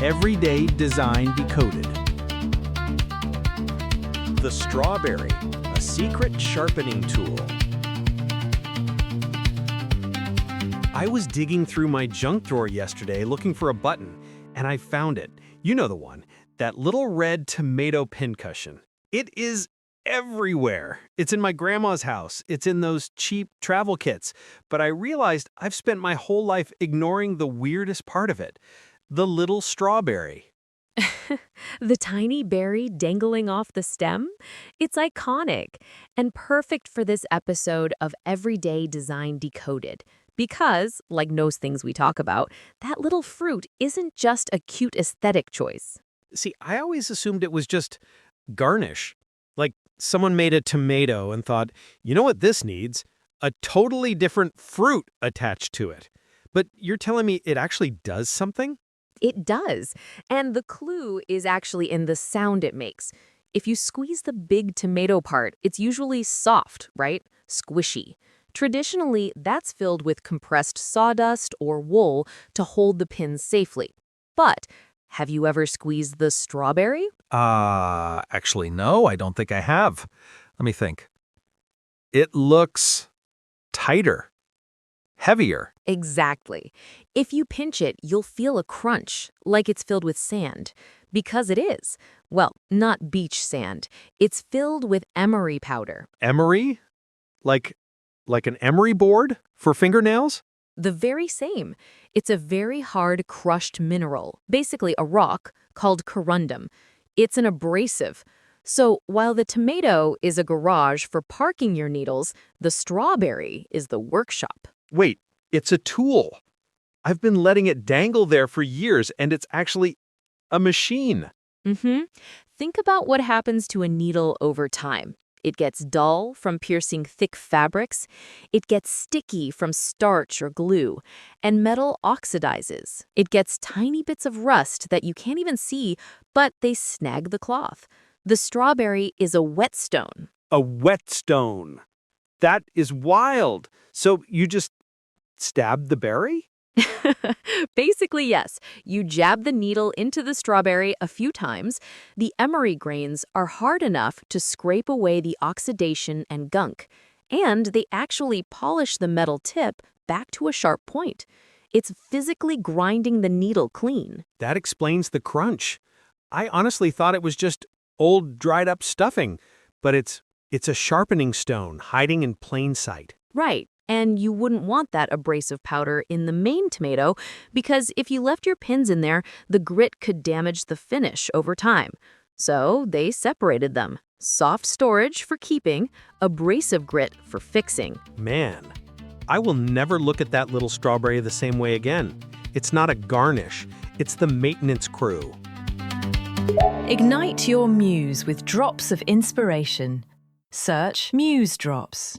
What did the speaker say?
Everyday Design Decoded. The strawberry, a secret sharpening tool. I was digging through my junk drawer yesterday looking for a button, and I found it. You know the one, that little red tomato pincushion. It is everywhere. It's in my grandma's house. It's in those cheap travel kits. But I realized I've spent my whole life ignoring the weirdest part of it, the little strawberry. The tiny berry dangling off the stem? It's iconic and perfect for this episode of Everyday Design Decoded. Because, like most things we talk about, that little fruit isn't just a cute aesthetic choice. See, I always assumed it was just garnish. Like someone made a tomato and thought, you know what this needs? A totally different fruit attached to it. But you're telling me it actually does something? It does. And the clue is actually in the sound it makes. If you squeeze the big tomato part, it's usually soft, right? Squishy. Traditionally, that's filled with compressed sawdust or wool to hold the pins safely. But have you ever squeezed the strawberry? Actually, no, I don't think I have. Let me think. It looks tighter, heavier. Exactly. If you pinch it, you'll feel a crunch, like it's filled with sand. Because it is. Well, not beach sand. It's filled with emery powder. Emery? Like an emery board for fingernails? The very same. It's a very hard crushed mineral, basically a rock, called corundum. It's an abrasive. So while the tomato is a garage for parking your needles, the strawberry is the workshop. Wait, it's a tool. I've been letting it dangle there for years, and it's actually a machine. Think about what happens to a needle over time. It gets dull from piercing thick fabrics. It gets sticky from starch or glue. And metal oxidizes. It gets tiny bits of rust that you can't even see, but they snag the cloth. The strawberry is a whetstone. A whetstone. That is wild. So you just stabbed the berry? Basically, yes. You jab the needle into the strawberry a few times. The emery grains are hard enough to scrape away the oxidation and gunk. And they actually polish the metal tip back to a sharp point. It's physically grinding the needle clean. That explains the crunch. I honestly thought it was just old dried up stuffing, but it's a sharpening stone hiding in plain sight. Right. And you wouldn't want that abrasive powder in the main tomato because if you left your pins in there, the grit could damage the finish over time. So they separated them. Soft storage for keeping, abrasive grit for fixing. Man, I will never look at that little strawberry the same way again. It's not a garnish. It's the maintenance crew. Ignite your muse with drops of inspiration. Search Muse Drops.